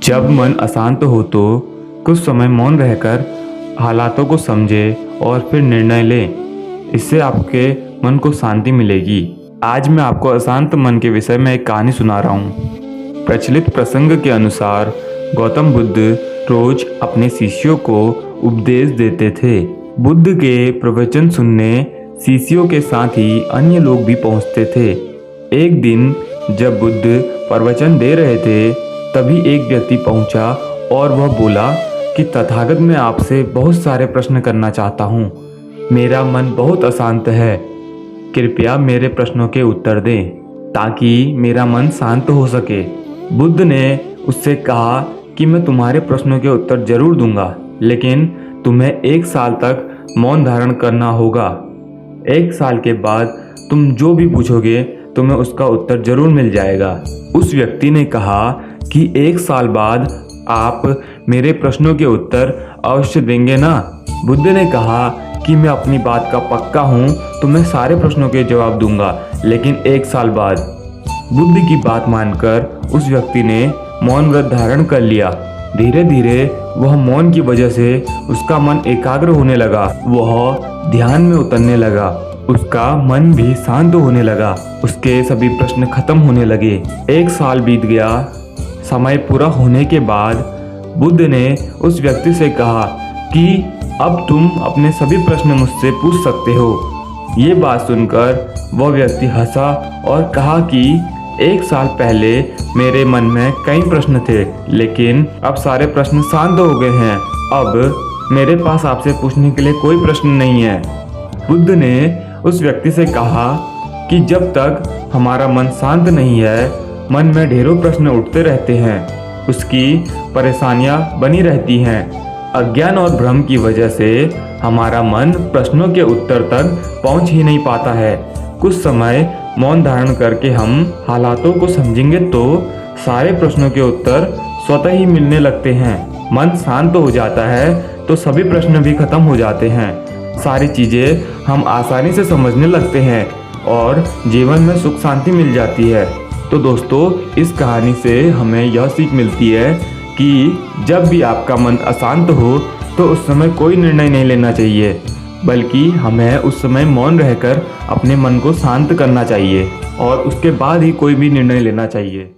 जब मन अशांत हो तो कुछ समय मौन रहकर हालातों को समझे और फिर निर्णय लें। इससे आपके मन को शांति मिलेगी। आज मैं आपको अशांत मन के विषय में एक कहानी सुना रहा हूँ। प्रचलित प्रसंग के अनुसार गौतम बुद्ध रोज अपने शिष्यों को उपदेश देते थे। बुद्ध के प्रवचन सुनने शिष्यों के साथ ही अन्य लोग भी पहुँचते थे। एक दिन जब बुद्ध प्रवचन दे रहे थे, तभी एक व्यक्ति पहुंचा और वह बोला कि तथागत, मैं आपसे बहुत सारे प्रश्न करना चाहता हूं। मेरा मन बहुत अशांत है। कृपया मेरे प्रश्नों के उत्तर दें ताकि मेरा मन शांत हो सके। बुद्ध ने उससे कहा कि मैं तुम्हारे प्रश्नों के उत्तर जरूर दूंगा, लेकिन तुम्हें 1 साल तक मौन धारण करना होगा। 1 साल के बाद तुम जो भी पूछोगे तुम्हें उसका उत्तर जरूर मिल जाएगा। उस व्यक्ति ने कहा कि 1 साल बाद आप मेरे प्रश्नों के उत्तर अवश्य देंगे ना? बुद्ध ने कहा कि मैं अपनी बात का पक्का हूँ, तो मैं सारे प्रश्नों के जवाब दूंगा, लेकिन 1 साल बाद। बुद्ध की बात मानकर उस व्यक्ति ने मौन व्रत धारण कर लिया। धीरे धीरे वह मौन की वजह से उसका मन एकाग्र होने लगा। वह ध्यान में उतरने लगा। उसका मन भी शांत होने लगा। उसके सभी प्रश्न खत्म होने लगे। 1 साल बीत गया। समय पूरा होने के बाद बुद्ध ने उस व्यक्ति से कहा कि अब तुम अपने सभी प्रश्न मुझसे पूछ सकते हो। ये बात सुनकर वह व्यक्ति हंसा और कहा कि 1 साल पहले मेरे मन में कई प्रश्न थे, लेकिन अब सारे प्रश्न शांत हो गए हैं। अब मेरे पास आपसे पूछने के लिए कोई प्रश्न नहीं है। बुद्ध ने उस व्यक्ति से कहा कि जब तक हमारा मन शांत नहीं है, मन में ढेरों प्रश्न उठते रहते हैं। उसकी परेशानियां बनी रहती हैं। अज्ञान और भ्रम की वजह से हमारा मन प्रश्नों के उत्तर तक पहुंच ही नहीं पाता है। कुछ समय मौन धारण करके हम हालातों को समझेंगे तो सारे प्रश्नों के उत्तर स्वतः ही मिलने लगते हैं। मन शांत हो जाता है तो सभी प्रश्न भी खत्म हो जाते हैं। सारी चीज़ें हम आसानी से समझने लगते हैं और जीवन में सुख शांति मिल जाती है। तो दोस्तों, इस कहानी से हमें यह सीख मिलती है कि जब भी आपका मन अशांत हो तो उस समय कोई निर्णय नहीं लेना चाहिए, बल्कि हमें उस समय मौन रहकर अपने मन को शांत करना चाहिए और उसके बाद ही कोई भी निर्णय लेना चाहिए।